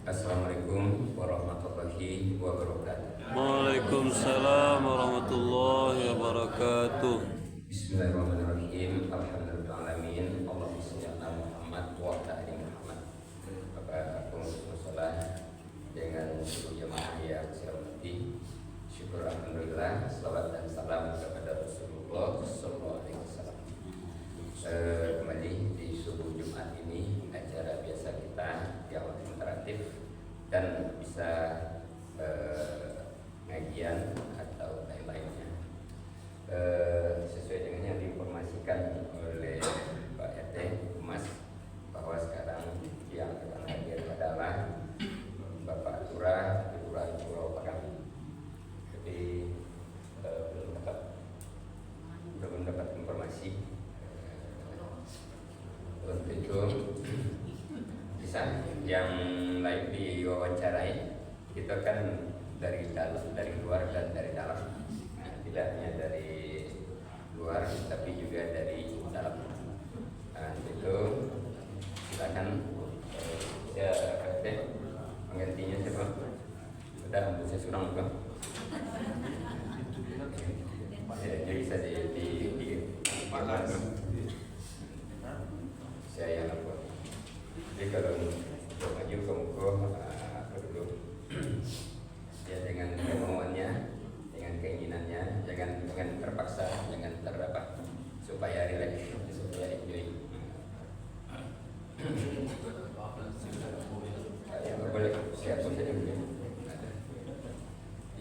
Assalamualaikum warahmatullahi wabarakatuh. Waalaikumsalam warahmatullahi wabarakatuh. Bismillahirrahmanirrahim. Alhamdulillahirrahmanirrahim. Allahumma shalli ala Muhammad wa ala ali Muhammad. Bapak pengurus mushola dengan seluruh jemaah yang saya hormati, syukur alhamdulillah, selawat dan salam kepada Rasulullah sallallahu alaihi wasallam. Kembali di subuh Jumat ini, acara biasa kita yang interaktif dan bisa ngajian atau lain-lainnya sesuai dengan yang diinformasikan oleh Pak RT Humas bahwa sekarang yang akan hadir adalah Bapak Lurah Kelurahan Pulau Padang. Jadi belum dapat informasi. Untuk itu bisa yang lain diwawancarai, kita kan dari dalam, dari luar dan dari dalam. Nah, tidak hanya dari luar tapi juga dari dalam. Nah, itu silakan ya penggantinya siapa? Sudah saya surang bukan? Ya, jadi bisa di saya yang buat. Jadi kalau maju ke muka dulu ya dengan kemauannya, dengan keinginannya, jangan terpaksa, jangan terdapat, supaya relax, supaya enjoy. Ya boleh, siap saja boleh.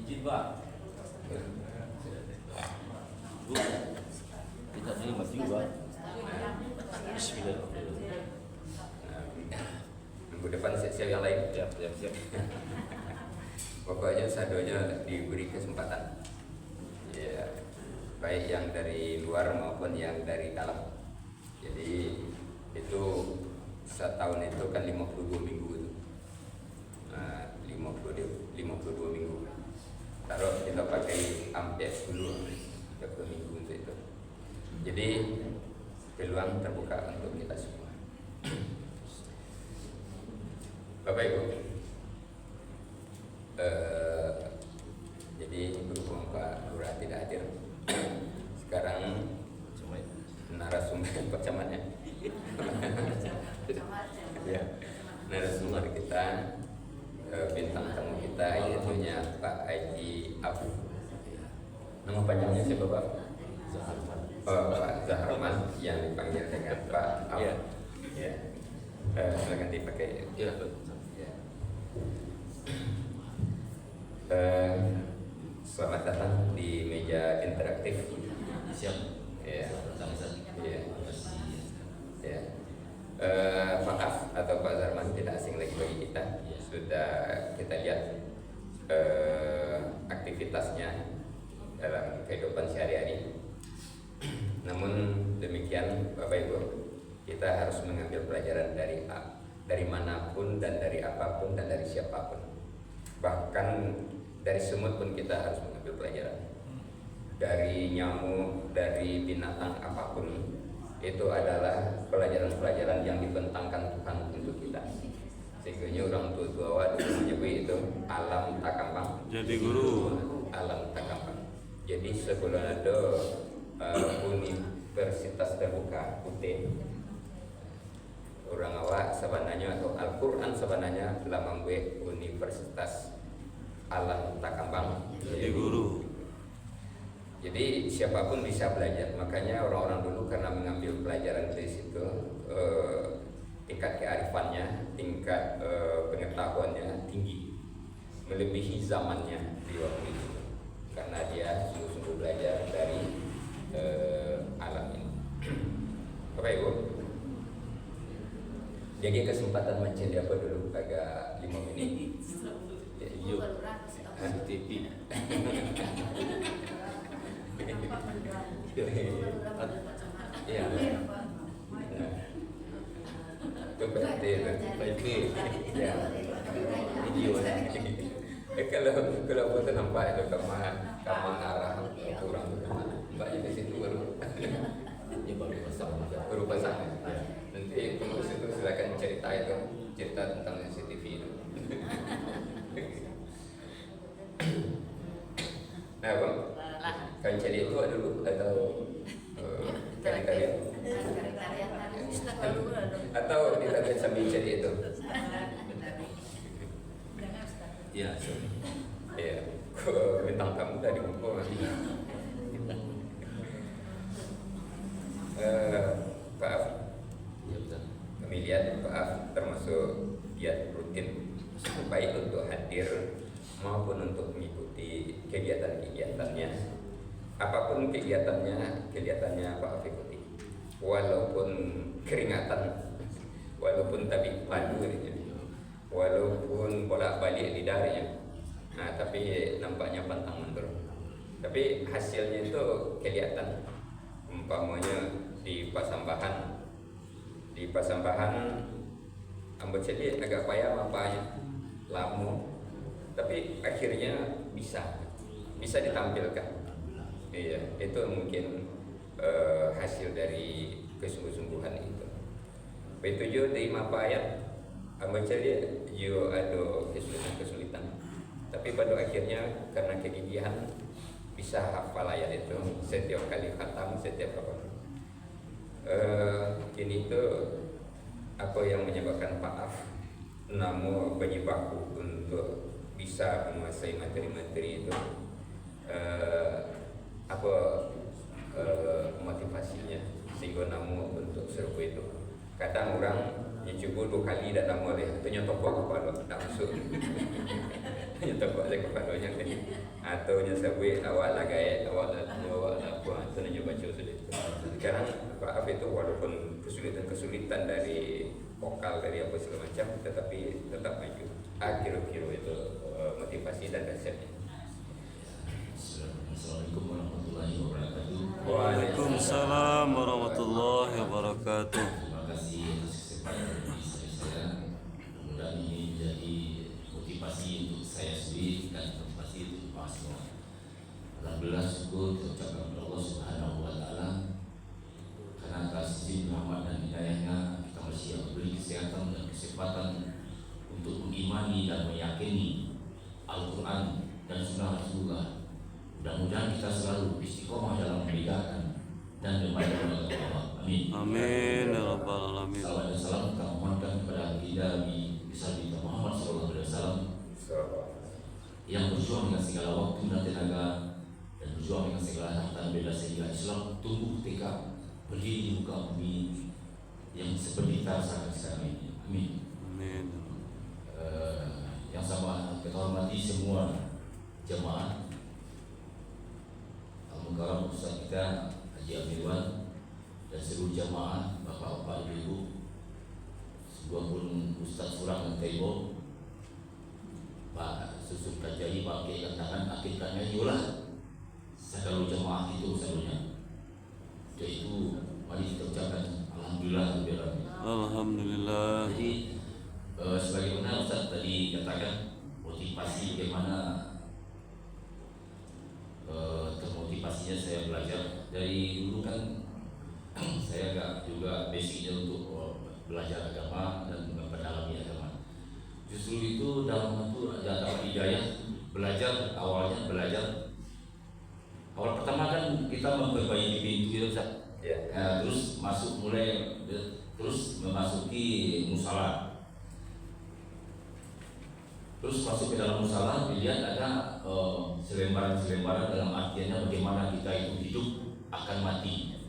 Izin Pak. Bu, kita ini masih Pak. Bismillahirrahmanirrahim. Minggu depan siap yang lain. Siap. Pokoknya sadonya diberi kesempatan. Ya, baik yang dari luar maupun yang dari dalam. Jadi itu setahun itu kan 52 minggu itu. Nah, 52 minggu. Taruh kita pakai ampes dulu 30 minggu untuk itu. Jadi peluang terbuka untuk kita semua. Bapak Ibu, jadi berhubung Pak Lurah tidak hadir, sekarang narasumber Pak Camatnya, ya, narasumber kita, bintang tamu kita yaitu Pak Haji Abu. Nama panjangnya siapa Pak? Pak Zaharman yang dipanggil dengan Pak Abu. Ya. Silakan dipakai. Ya. Selamat datang di meja interaktif. Siap. Ya. Sama-sama. Ya. Ya. Maaf atau Pak Zarman tidak asing lagi bagi kita. Sudah kita lihat aktivitasnya dalam kehidupan sehari-hari. Namun demikian Bapak Ibu, kita harus mengambil pelajaran dari manapun dan dari apapun dan dari siapapun. Bahkan dari semut pun kita harus mengambil pelajaran. Dari nyamuk, dari binatang apapun, itu adalah pelajaran-pelajaran yang dibentangkan Tuhan untuk kita. Sehingga orang tua menyebut itu alam takampang. Jadi guru. Alam takampang. Jadi sebelum ada Universitas Terbuka UT, orang awak sebenarnya atau Al-Quran sebenarnya lama gue Universitas Alam Takampang Jadi guru. Jadi siapapun bisa belajar. Makanya orang-orang dulu karena mengambil pelajaran dari situ, tingkat kearifannya, tingkat pengetahuannya tinggi, melebihi zamannya di waktu itu, karena dia sungguh-sungguh belajar dari alam ini. Bapak Ibu, jadi kesempatan mencari apa dulu agak 5 menit. Yuk. TV. Iya. Itu berarti ya. Video. Kalau foto nampak itu kamar arah orang bagaimana? Mbaknya di situ baru. Ya baru Baru pasang. Nanti pengurus itu silakan cerita tentang CCTV itu. sambil cari itu. Ya, Iya, bintang tamu dari Muko. Maaf, ya betul. kami lihat maaf termasuk giat rutin baik untuk hadir maupun untuk mengikuti kegiatan-kegiatannya. Apapun kegiatannya Pak Af ikuti. Walaupun keringatan, walaupun tabik padu, walaupun bolak-balik lidahnya. Nah, tapi nampaknya pantang mundur. Tapi hasilnya itu kelihatan. Umpamanya di Pasambahan ambil jadi agak payah apanya lama, tapi akhirnya bisa ditampilkan. Iya, itu mungkin hasil dari kesungguh-sungguhan itu. Begitu di Mapayat ambil jadi yo ada kesulitan, tapi pada akhirnya karena kegigihan bisa hafal ayat itu setiap kali khatam, setiap apa. Ini tuh apa yang menyebabkan Pak Af namun berjibaku untuk bisa menguasai materi-materi itu. Motivasinya sehingga namu untuk serupa itu. Kadang orang mencoba 2 kali dan namu dia itu nyetopok kepala tak masuk. Nyetopok saya kepalanya kan. Atau nyesabui awak lah gaya, awak lah apa itu nanya baca sudah. Sekarang Pak Af itu walaupun kesulitan dari vokal dari apa segala macam, tetapi tetap maju. Kira-kira itu motivasi dan dasarnya. Assalamualaikum warahmatullahi wabarakatuh. Waalaikumsalam warahmatullahi wabarakatuh. Terima kasih atas kesempatan bagi saya. Mudah-mudahan ini menjadi motivasi untuk saya sendiri dan motivasi untuk Pak semua. Alhamdulillah syukur diucapkan kepada Allah Subhanahu wa taala karena atas izin rahmat dan hidayahnya kita masih diberi kesehatan dan kesempatan untuk mengimani dan meyakini Al-Quran dan Sunnah Rasulullah. Mudah-mudahan kita selalu istiqomah dalam menegakkan dan membantu Allah. Amin. Amin ya rabbal alamin. Salawat dan salam kita mohonkan kepada kita Nabi Muhammad SAW yang berjuang dengan segala waktu dan tenaga dan berjuang dengan segala harta bela sehingga Islam tumbuh tegak berdiri di muka bumi yang seperti kita rasakan sekarang ini. Amin. Amin. Yang sama kita hormati semua jemaah Al-Mukarram Ustaz kita Haji Amirwan dan seluruh jemaah bapak-bapak ibu-ibu, sebuah pun Ustaz Surah dan Taibo, Pak Susun Kajai, Pak Kiai katakan akikatnya yulah seluruh jemaah itu seluruhnya. Yaitu mari kita ucapkan Alhamdulillah. Alhamdulillah. Jadi sebagaimana Ustaz tadi katakan motivasi bagaimana termotivasinya saya belajar dari dulu kan saya enggak juga basicnya untuk belajar agama dan memperdalami agama. Justru itu dalam waktu ada hidayah belajar awalnya awal pertama kan kita memperbaiki pintu itu Ustaz. Terus memasuki musala. Terus masuk ke dalam musala, dilihat ada selembaran-selembaran dalam artiannya bagaimana kita itu hidup akan mati.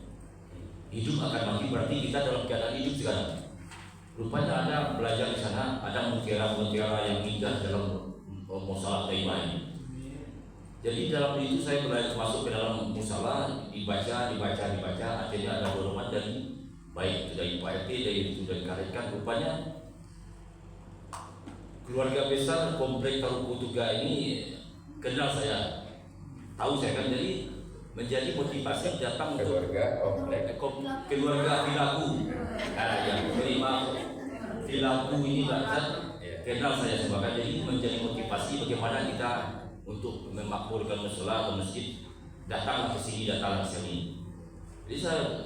Hidup akan mati berarti kita dalam keadaan hidup sekarang. Rupanya ada belajar di sana, ada mutiara-mutiara yang indah dalam musala Taibah ini. Jadi dalam itu saya belajar masuk ke dalam musala, dibaca, akhirnya ada dorongan dari baik dari Pak RT, dari itu dari Karekan. Rupanya keluarga besar komplek Taruku Tuga ini kenal saya, tahu saya kan, jadi menjadi motivasi datang untuk keluarga Vilaku, yang terima Vilaku ini kenal saya sebagai, jadi menjadi motivasi bagaimana kita untuk memakmurkan musala atau masjid, datanglah ke sini. Jadi saya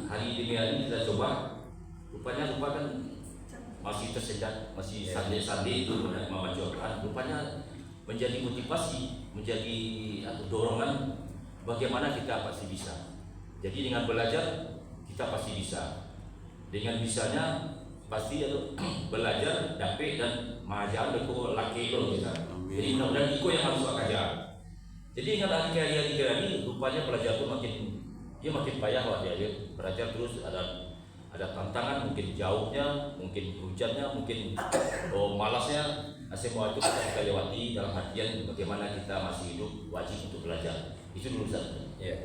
hari demi hari kita coba, rupanya kan masih tersedak, masih sandi-sandi itu membaca Al-Quran. Rupanya menjadi motivasi, menjadi dorongan bagaimana kita pasti bisa. Jadi dengan belajar kita pasti bisa. Dengan bisanya pasti belajar dapet dan mengajar itu laki itu kita. Jadi mudah-mudahan itu yang harus ajar. Jadi ingat hari-hari ini rupanya pelajar itu makin payah lah dia belajar terus ada tantangan, mungkin jauhnya, mungkin hujannya, mungkin malasnya. Semua itu kita lewati dalam artian bagaimana kita masih hidup wajib untuk belajar. Itu dulu Ustaz. Ya.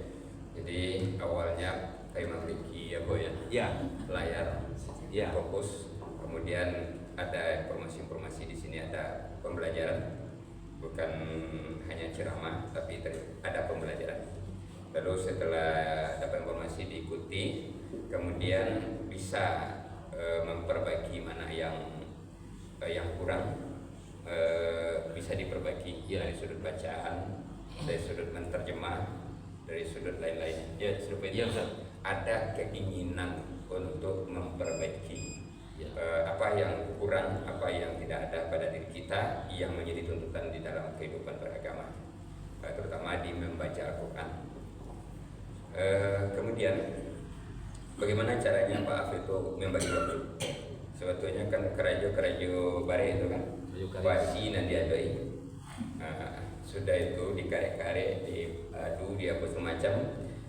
Jadi awalnya kayak memiliki Ya. layar, Ya. fokus, kemudian ada informasi-informasi di sini, ada pembelajaran, bukan hanya ceramah, tapi ada pembelajaran. Lalu setelah dapat informasi diikuti, kemudian bisa memperbaiki mana yang kurang, bisa diperbaiki dari sudut bacaan, dari sudut menerjemah, dari sudut lain-lain. Ya, ada keinginan untuk memperbaiki apa yang kurang, apa yang tidak ada pada diri kita yang menjadi tuntutan di dalam kehidupan beragama, terutama di membaca Al-Quran. Kemudian bagaimana caranya Pak Af itu membagi waktu? Sebetulnya kan kerajo bare itu kan wasi nanti adoi. Sudah itu dikarek-karek, diadu, dia semacam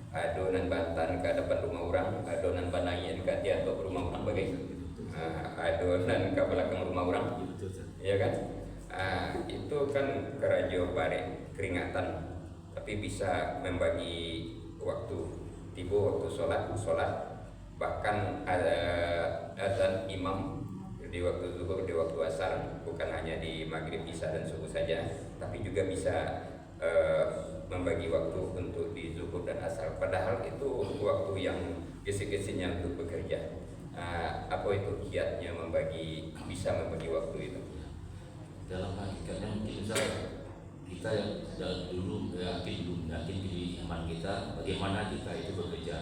adonan bantan ke depan rumah orang, adonan banangnya ke atau rumah orang bagai adonan ke belakang rumah orang, ya kan? Itu kan kerajo bare keringatan, tapi bisa membagi waktu, tiba waktu sholat, bahkan ada azan imam di waktu zuhur, di waktu asar, bukan hanya di maghrib, isya dan subuh saja, tapi juga bisa membagi waktu untuk di zuhur dan asar. Padahal itu waktu yang gesek-geseknya untuk bekerja. Apa itu kiatnya bisa membagi waktu itu? Dalam hakikatnya mungkin kita yang dulu yakin di iman kita bagaimana kita itu bekerja.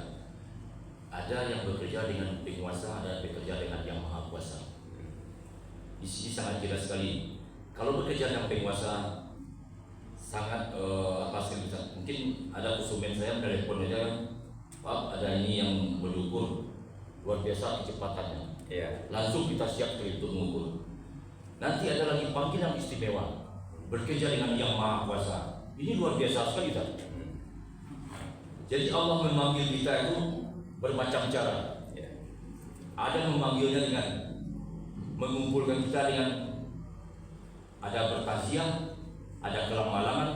Ada yang bekerja dengan penguasa, ada yang bekerja dengan yang maha kuasa. Di sini sangat jelas sekali. Kalau bekerja dengan penguasa sangat mungkin ada konsumen saya telepon aja, Pak, ada ini yang mengukur luar biasa kecepatannya. Ya. Langsung kita siap untuk mengukur. Nanti ada lagi panggilan istimewa, bekerja dengan yang maha kuasa. Ini luar biasa sekali kan? Jadi Allah memanggil kita itu bermacam cara. Ada memanggilnya dengan mengumpulkan kita dengan ada bertaziah, ada kelam-malaman,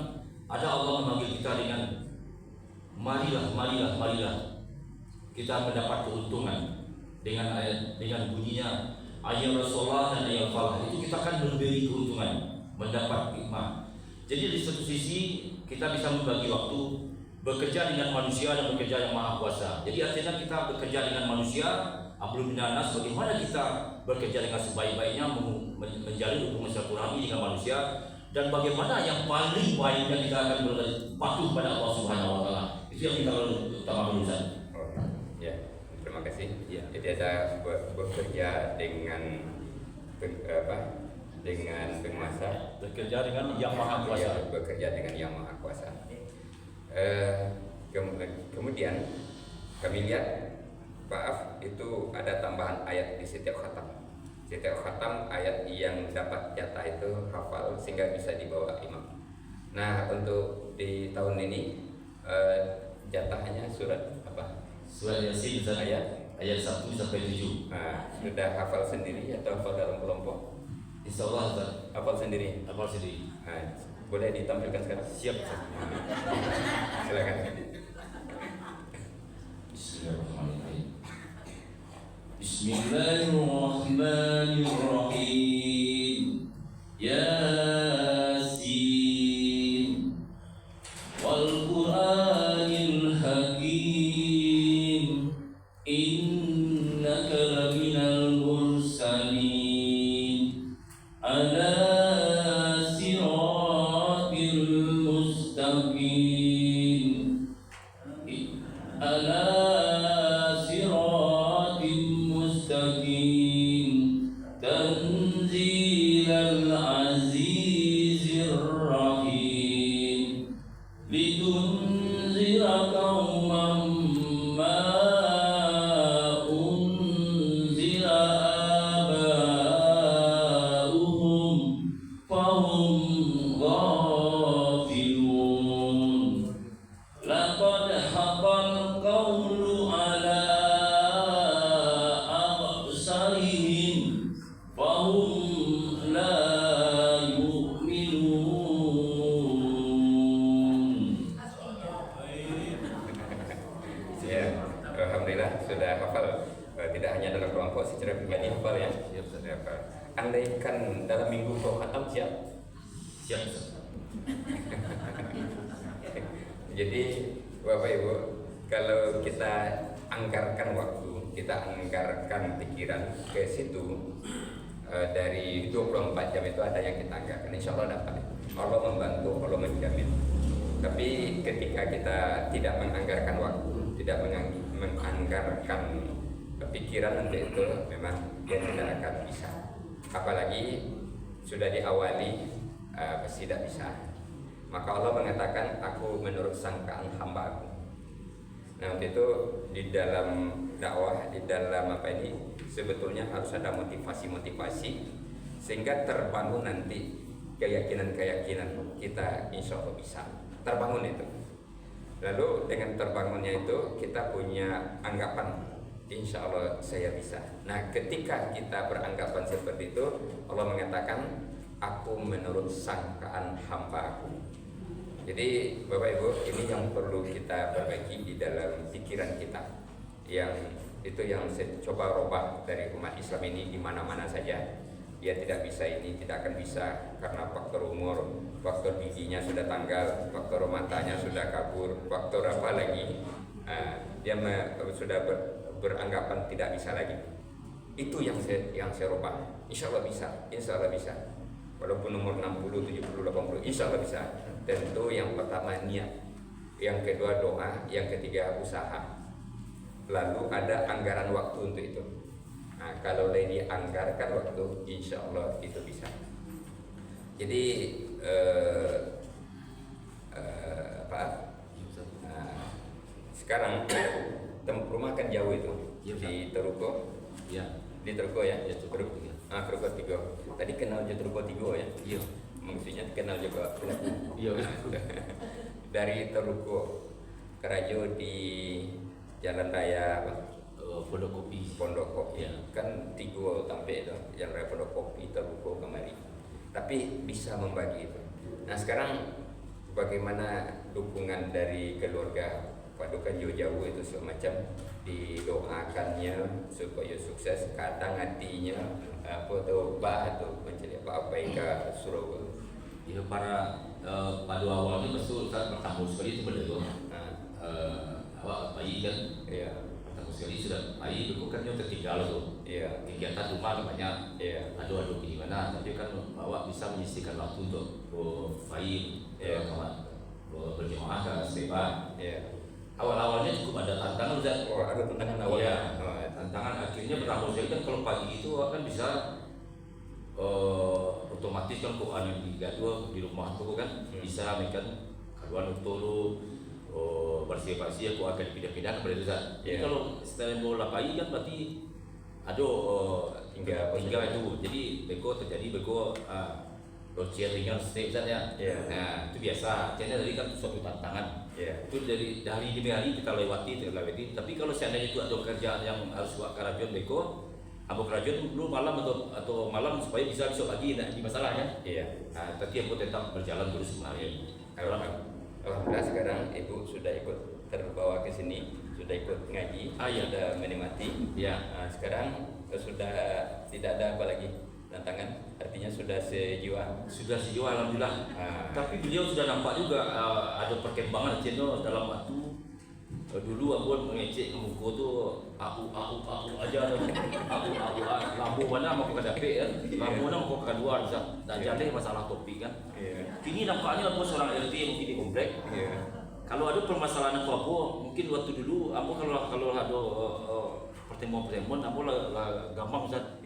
ada Allah memanggil kita dengan marilah kita mendapat keuntungan dengan bunyinya ayat Rasulullah dan ayat falah, itu kita akan memberi keuntungan, mendapat hikmah. Jadi di satu sisi kita bisa membagi waktu bekerja dengan manusia dan bekerja yang maha kuasa. Jadi artinya kita bekerja dengan manusia, ablum minanas, bagaimana kita bekerja dengan sebaik-baiknya menjalin hubungan silaturahmi dengan manusia, dan bagaimana yang paling baiknya kita akan patuh pada Allah Subhanahu wa taala. Itu yang kita utama urusan. Ya, terima kasih. Ya. Jadi ada bekerja dengan penguasa, Bekerja dengan yang maha kuasa. Ya, bekerja dengan yang maha kuasa. Kemudian kami lihat Pak Af itu ada tambahan ayat di setiap khatam. Setiap khatam ayat yang dapat jatah itu hafal sehingga bisa dibawa imam. Nah, untuk di tahun ini jatahnya surat apa? Surat Yasin ayat 1 sampai 7. Nah, sudah hafal sendiri atau hafal dalam kelompok? Insyaallah Ustaz. Hafal sendiri. Hafal sendiri. Nah, boleh ditampilkan sekarang? Siap Ustaz. Silakan. Bismillahirrahmanirrahim. Bismillahirrahmanirrahim. Yasin wal Qur'anil Hakim. Innaka laminal mursalin ala siratil mustaqim. Ala siratim mustaqim. Tanzilal azizir rahim. Litunzira qauman ma unzila وهم لا يؤمنون. Ya, alhamdulillah sudah hafal. Tidak hanya dalam kelompok, secara pribadi hafal ya. Siap, Ustaz. Sudah hafal. Andaikan dalam minggu kau khatam siap. Siap, Ustaz. Jadi Bapak Ibu, kalau kita anggarkan waktu, kita anggarkan pikiran ke situ, dari 24 jam itu ada yang kita anggarkan, insya Allah dapat. Allah membantu, Allah menjamin. Tapi ketika kita tidak menganggarkan waktu, tidak menganggarkan pikiran untuk itu, memang dia tidak akan bisa. Apalagi sudah diawali pasti tidak bisa. Maka Allah mengatakan, aku menurut sangkaan hamba aku. Nah, untuk itu di dalam dakwah, di dalam sebetulnya harus ada motivasi-motivasi sehingga terbangun nanti keyakinan-keyakinan kita, insya Allah bisa terbangun itu. Lalu dengan terbangunnya itu kita punya anggapan, insya Allah saya bisa. Nah, ketika kita beranggapan seperti itu, Allah mengatakan, aku menurut sangkaan hamba aku. Jadi Bapak Ibu, ini yang perlu kita perbaiki di dalam pikiran kita. Yang itu yang saya coba robah dari umat Islam ini di mana-mana saja. Dia tidak bisa ini, tidak akan bisa karena faktor umur, faktor giginya sudah tanggal, faktor matanya sudah kabur, faktor apa lagi? Dia sudah beranggapan tidak bisa lagi. Itu yang saya robah. Insya Allah bisa, insya Allah bisa. Walaupun umur 60, 70, 80, insya Allah bisa. Tentu yang pertama niat, yang kedua doa, yang ketiga usaha. Lalu ada anggaran waktu untuk itu. Nah, kalau dianggarkan waktu, insya Allah itu bisa. Jadi sekarang rumah kan jauh itu di Teruko. Ya. Di Teruko ya. Ya, Teruko. Teruko 3. Tadi kenal aja Teruko 3 ya. Iya. Maksudnya kenal juga pelaku. Iya. Dari Teruko ke Rajo di Jalan Raya Pondok Kopi. Pondok Kopi. Ya. Kan 3 sampai itu Jalan Raya Pondok Kopi, Teruko kemari. Tapi bisa membagi itu. Nah, sekarang bagaimana dukungan dari keluarga Paduka jauh-jauh itu semacam didoakannya supaya sukses, kadang hatinya atau mencari apa Ika Surabaya. Ya, pada awalnya betul saat bertambah sekali itu benar. Awak bayi kan, Iya. bertambah sekali sudah bayi itu kan yang tertinggal tuh. Iya. Kegiatan rumah banyak. Iya. Aduh gimana? Tapi kan awak bisa menyisihkan waktu untuk bayi, Iya. berjemaah ke Seba. Iya. Awal-awalnya cukup ada tantangan Ustaz. Oh, ada tantangan awal. Iya, tantangan akhirnya bertambah sekali kan kalau pagi itu kan bisa otomatis kan kok ada di gadua di rumah tuh kan bisa makan kaduan untuk lu bersih-bersih aku akan pindah-pindah kepada itu Ustaz. Jadi kalau setelah bola pagi kan berarti tinggal itu. Jadi beko locian ringan step Ustaz ya. Nah, itu biasa. Jadi dari kan suatu tantangan. Itu dari demi hari kita lewati. Tapi kalau seandainya itu ada kerjaan yang harus buat kerajuan beko, abang kerajuan dulu malam atau malam supaya bisa besok pagi tidak di masalahnya. Nah, tapi aku tetap berjalan terus kemarin. Alhamdulillah sekarang ibu sudah ikut terbawa ke sini, sudah ikut ngaji, sudah menikmati. Nah, sekarang sudah tidak ada apa lagi tantangan, artinya sudah sejiwa. Sudah sejiwa alhamdulillah. Tapi beliau sudah nampak juga ada perkembangan channel dalam waktu dulu aku mengecek muka tuh aku aja lampu mana mau ke dapet kan, lampu mana mau ke luar dan jadi masalah topik kan. Kini nampaknya aku seorang RT mungkin di komplek. Kalau ada permasalahan apa mungkin waktu dulu aku kalau ada pertemuan aku gampang Ustaz.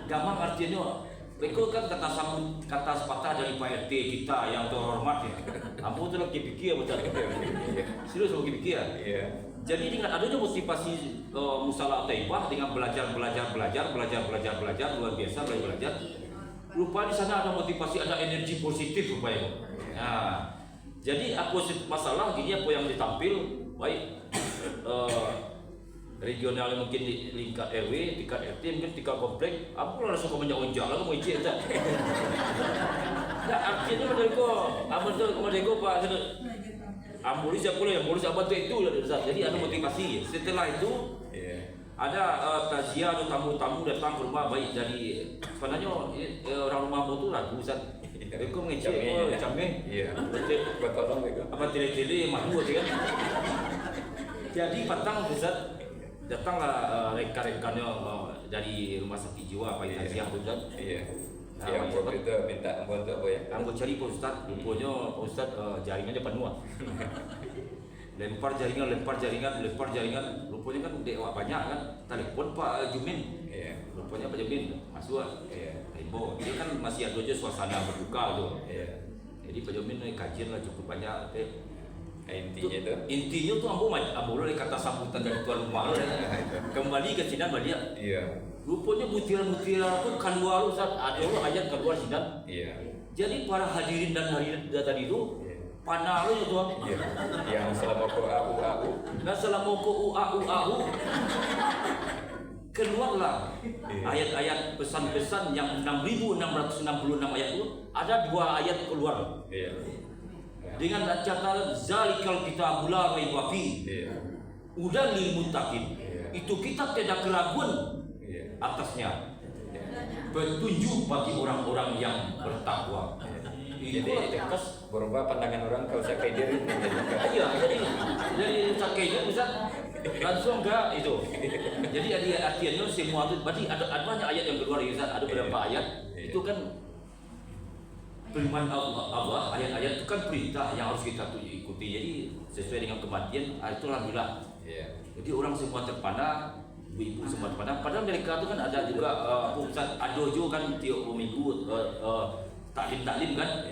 Gampang artinya beko kan kata sepatah dari Pak RT kita yang terhormat ya. Ambo tuh lagi pikir macam serius lagi pikir. Jadi dengan adanya motivasi musalah taibah dengan belajar luar biasa belajar. Lupa di sana ada motivasi, ada energi positif rupanya. Nah, jadi apa masalah gini apa yang ditampil baik regional mungkin di tingkat RW, tingkat RT, mungkin tingkat komplek. Apa langsung kau banyak ojak lah, kau ijek tak? Tak artinya mereka Pak. Ambulis siapa yang ambulis apa itu Ustaz. Jadi ada motivasi. Setelah itu ada takziah atau tamu-tamu datang ke rumah baik dari sebenarnya orang rumah itu lagu Ustaz. Mereka mengecek cameh. Iya. Betul mereka. Apa tele-tele malu aja kan. Jadi petang Ustaz datanglah rekan-rekannya dari rumah sakit jiwa apa takziah Ustaz. Iya. Yang buat itu minta ampun untuk apa ya? Ambo cari Pak Ustaz, rupanya Pak Ustaz jaringannya penuh. lempar jaringan, rupanya kan dewa banyak kan. Telepon Pak Jumin. Iya. Rupanya Pak Jumin masuk. Iya. Tempo. Dia kan masih ada aja suasana berduka tuh. Iya. Jadi Pak Jumin kajian lah cukup banyak. Intinya tuh ambo oleh kata sambutan dari tuan rumah kembali ke Sinan Badia. Iya. Rupanya mutiara-mutiara pun keluar Ustaz, ada ayat keluar Sinan. Iya. Jadi para hadirin dan hadirin tadi itu panah lu tuh. Iya. Yang selama ko au. Dan selama ko au. Keluarlah ayat-ayat pesan-pesan yang 6.666 ayat itu ada 2 ayat keluar. Iya. Dengan catatan zalikal kitabul la raiba fi. Udah lil muttaqin. Itu kitab tidak keraguan atasnya. Petunjuk bagi orang-orang yang bertakwa. Jadi tegas berubah pandangan orang kalau saya kayak diri. Iya, jadi sakainya bisa langsung enggak itu. Jadi artinya semua itu berarti ada banyak ayat yang keluar ya, ada beberapa ayat itu kan firman Allah, ayat-ayat itu kan perintah yang harus kita ikuti. Jadi sesuai dengan kematian, itu alhamdulillah. Jadi orang semua terpana, ibu-ibu semua terpana. Padahal mereka itu kan ada juga pusat adojo kan tiap minggu taklim kan.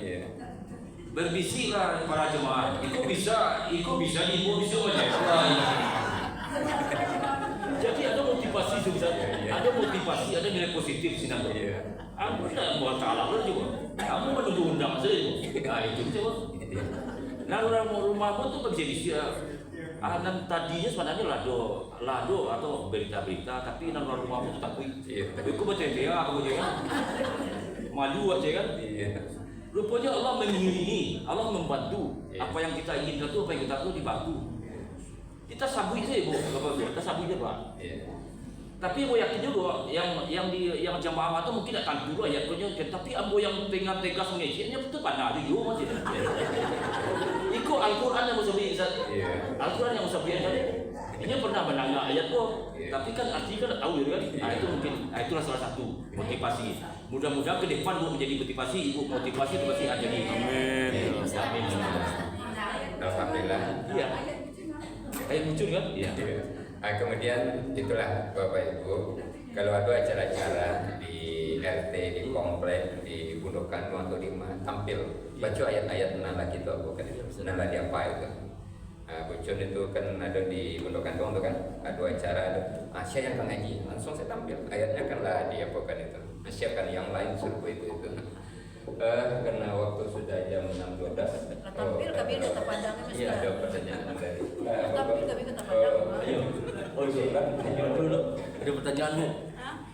Berbisiklah para jemaah. Itu bisa diibu bisa Jadi ada motivasi sebenarnya. Ada motivasi, ada nilai positif sih nanti. Aku tidak mau kalah juga. Kamu menunggu undang saja. Nah itu coba. Nah rumahmu tuh bisa dan tadinya sebenarnya lado atau berita-berita, tapi nama rumahmu tuh takui. Aku bertanya aku juga. Malu aja kan. Rupanya Allah mengiringi, Allah membantu. Apa yang kita inginkan tuh, apa yang kita tuh dibantu. Kita sabui saja Bu, kita sabui aja Pak. Tapi aku yakin juga yang jamaah itu mungkin akan dulu ayatnya, tapi ambo yang dengan tegas mengejeknya itu pandai juga masih. Iku Al-Quran yang musabi Al-Quran yang musabi tadi. Ini pernah menangga ayat kok, tapi kan artinya kan tahu kan. Nah itu mungkin, itulah salah satu motivasi. Mudah-mudahan ke depan Bu menjadi motivasi, Ibu motivasi itu pasti ada di. Amin. Amin. Alhamdulillah. Iya. Kayak muncul kan? Iya. Nah, kemudian itulah Bapak Ibu, kalau ada acara-acara di RT, di komplek, di Gundukan atau di mana tampil baca ayat-ayat nala gitu bukan itu, nala di apa itu. Nah, Bucun itu kan ada di Gundukan tuh kan, ada acara ada Asia yang akan ngaji, langsung saya tampil ayatnya kan lah di apa kan itu, siapkan yang lain suruh itu. Karena waktu sudah jam 6.12 tampil kami ke terpandang Mas. Iya, ada pertanyaan dari tampil kami ke terpandang. Oh iya, dulu. Ada pertanyaan Bu.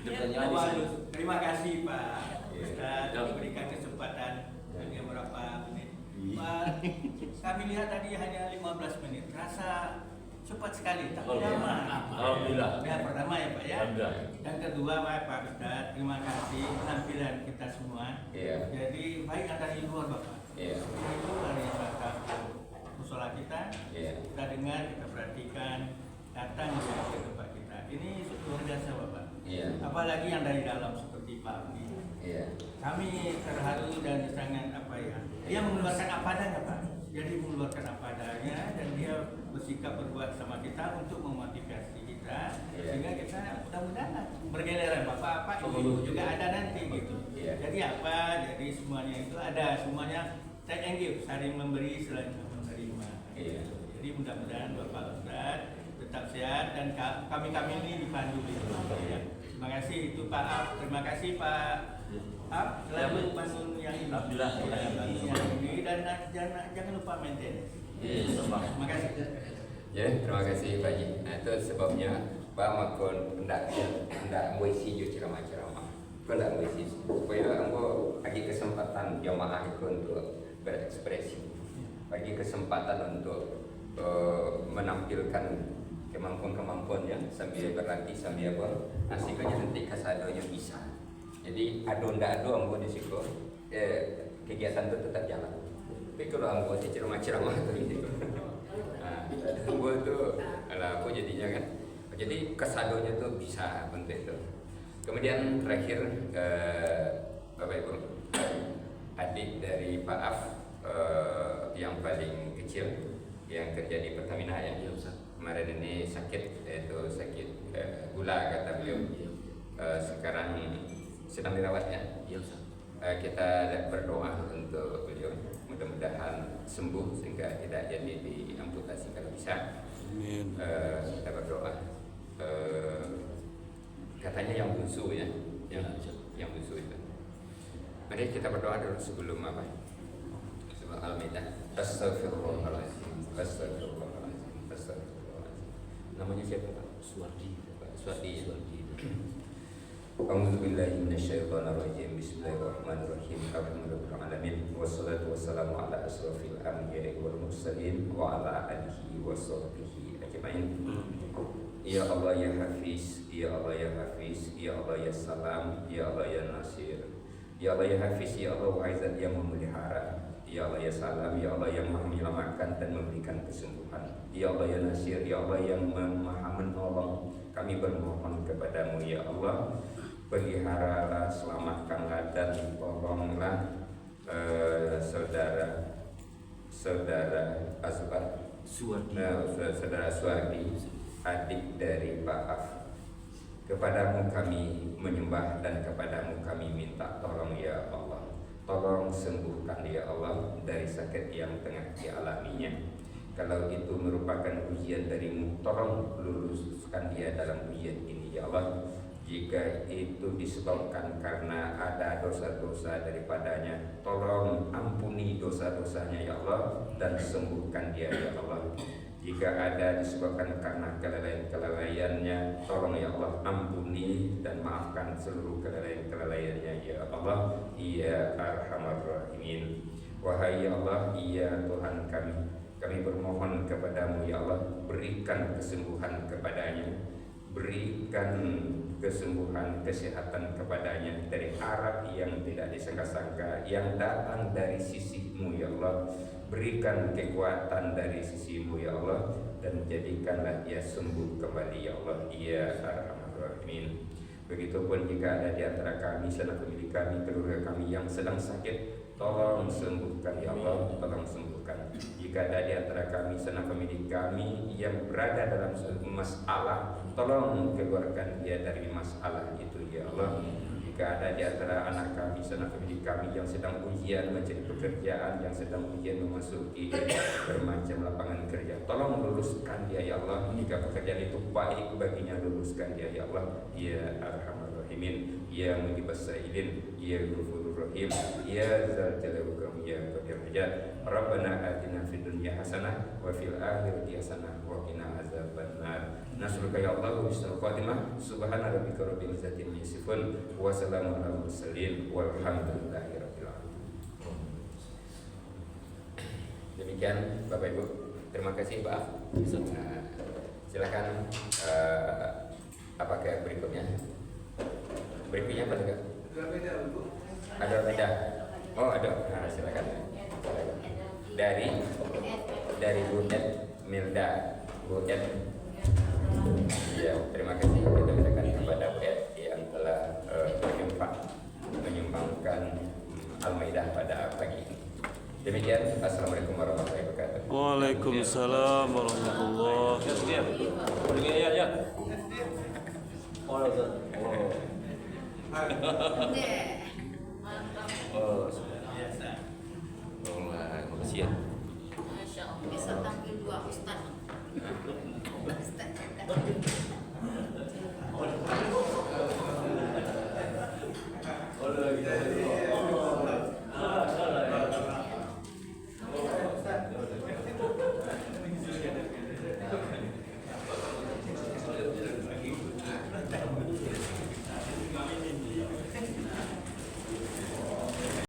Ada pertanyaan di sini. Terima kasih Pak Ustaz memberikan kesempatan dengan beberapa menit. Pak, kami lihat tadi hanya 15 menit. Rasa cepat sekali, tak lama. Alhamdulillah. Yang pertama ya Pak ya. Alhamdulillah. Yang kedua Pak Ustaz, terima kasih penampilan kita semua. Jadi baik dari luar Bapak. Itu dari musola kita. Kita dengar, kita perhatikan, datang ke tempat kita. Ini luar biasa Bapak. Apalagi yang dari dalam seperti Pak Abdi. Kami terharu dan sangat dia mengeluarkan apa adanya Pak. Jadi mengeluarkan apa adanya dan dia bersikap berbuat sama kita untuk memotivasi kita sehingga kita mudah-mudahan bergiliran Bapak Ibu juga ada nanti gitu. Jadi jadi semuanya itu ada semuanya take and give, saling memberi selain menerima. Jadi mudah-mudahan Bapak Ustaz tetap sehat dan kami ini dipandu gitu. Terima kasih itu Pak Ab, terima kasih Pak Ab selalu pandu yang ini. Alhamdulillah. Yang ini dan jangan lupa maintain. Terima kasih. Ya, terima kasih Pak Haji. Nah itu sebabnya makon ndak ngisi jo ceramah-ceramah. Kau ndak ngisi supaya engkau bagi kesempatan jamaah itu untuk berekspresi, bagi kesempatan untuk menampilkan kemampuan-kemampuannya sambil berlatih sambil apa, asikanya nanti kasadonya bisa. Jadi ado ndak ado engkau di situ kegiatan itu tetap jalan. Tapi kalau engkau si ceramah-ceramah itu engkau tuh aku jadinya kan. Jadi kesadonya tuh bisa untuk itu. Kemudian terakhir Bapak Ibu, adik dari Pak Af yang paling kecil yang kerja di Pertamina ya, kemarin ini sakit, yaitu sakit gula kata beliau. Sekarang sedang dirawat ya. Kita berdoa untuk beliau, mudah-mudahan sembuh sehingga tidak jadi diamputasi kalau bisa. Amin. Kita berdoa. Katanya yang bungsu ya, yang bungsu itu. Mari kita berdoa dulu sebelum apa? Sebelum Al-Maidah. Astagfirullahaladzim. Astagfirullahaladzim. Astagfirullahaladzim. Namanya siapa Pak? Suwardi. Suwardi. A'udzu billahi minasyaitonir rajim. Bismillahirrahmanirrahim. Alhamdulillahirabbil alamin. Wassalatu wassalamu ala asrofil anbiya'i wal mursalin wa ala alihi washabbihi ajmain. Ya Allah ya Hafiz, ya Allah ya Hafiz, ya Allah ya Salam, ya Allah ya Nasir, ya Allah ya Hafiz, ya Allah Aizat yang memelihara, ya Allah ya Salam, ya Allah yang menyelamatkan dan memberikan kesembuhan, ya Allah ya Nasir, ya Allah yang maha menolong. Kami bermohon kepadamu ya Allah, peliharalah, selamatkanlah dan tolonglah saudara Azbar Suwardi. Saudara Suwardi, adik dari Pak Af. Kepadamu kami menyembah dan kepadamu kami minta tolong ya Allah. Tolong sembuhkan ya Allah dari sakit yang tengah dialaminya. Kalau itu merupakan ujian darimu, tolong luluskan dia dalam ujian ini ya Allah. Jika itu disebabkan karena ada dosa-dosa daripadanya, tolong ampuni dosa-dosanya ya Allah dan sembuhkan dia ya Allah. Jika ada disebabkan karena kelalaian-kelalaiannya, tolong ya Allah ampuni dan maafkan seluruh kelalaian-kelalaiannya ya Allah. Ya Arhamar Rahimin. Wahai ya Allah, ya Tuhan kami bermohon kepadamu ya Allah, berikan kesembuhan kepadanya, berikan kesembuhan, kesehatan kepadanya dari arah yang tidak disangka-sangka yang datang dari sisimu ya Allah. Berikan kekuatan dari sisimu ya Allah dan jadikanlah dia sembuh kembali ya Allah. Ya Arhamar Rahimin. Begitupun jika ada di antara kami, sanak famili kami, keluarga kami yang sedang sakit, tolong sembuhkan ya Allah, tolong sembuhkan. Jika ada di antara kami, sanak famili kami yang berada dalam masalah, tolong keluarkan dia dari masalah itu ya Allah. Jika ada di antara anak kami, sanak famili kami yang sedang ujian mencari pekerjaan, yang sedang ujian memasuki bermacam lapangan kerja, tolong luluskan dia ya Allah. Jika pekerjaan itu baik baginya, luluskan dia ya Allah. Ya Arhamar Rahimin, ya Mujibas Sa'ilin, ya Ghafurur Rahim, ya Dzal Jalali wal Ikram, ya Qadir Hajat. Rabbana atina fid dunya hasanah wa fil akhirati hasanah wa qina azabannar. Nasruka ya Allah wa husnul khatimah. Subhana rabbika rabbil izzati amma yasifun wa salamun alal mursalin walhamdulillahi rabbil alamin. Demikian Bapak Ibu, terima kasih Pak. Silakan apakah berikutnya? Berikutnya apa juga? Ada beda. Oh ada. Nah, silakan. Dari Bu Ed Milda. Bu Ed. Ya, terima kasih kita ucapkan kepada Bu Ed yang telah menyumbangkan Al-Maidah pada pagi ini. Demikian, assalamualaikum warahmatullahi wabarakatuh. Waalaikumsalam warahmatullahi wabarakatuh. Ya. Biasa. Makasih ya. Masya Allah, bisa tampil dua ustaz. Ustaz. Oh,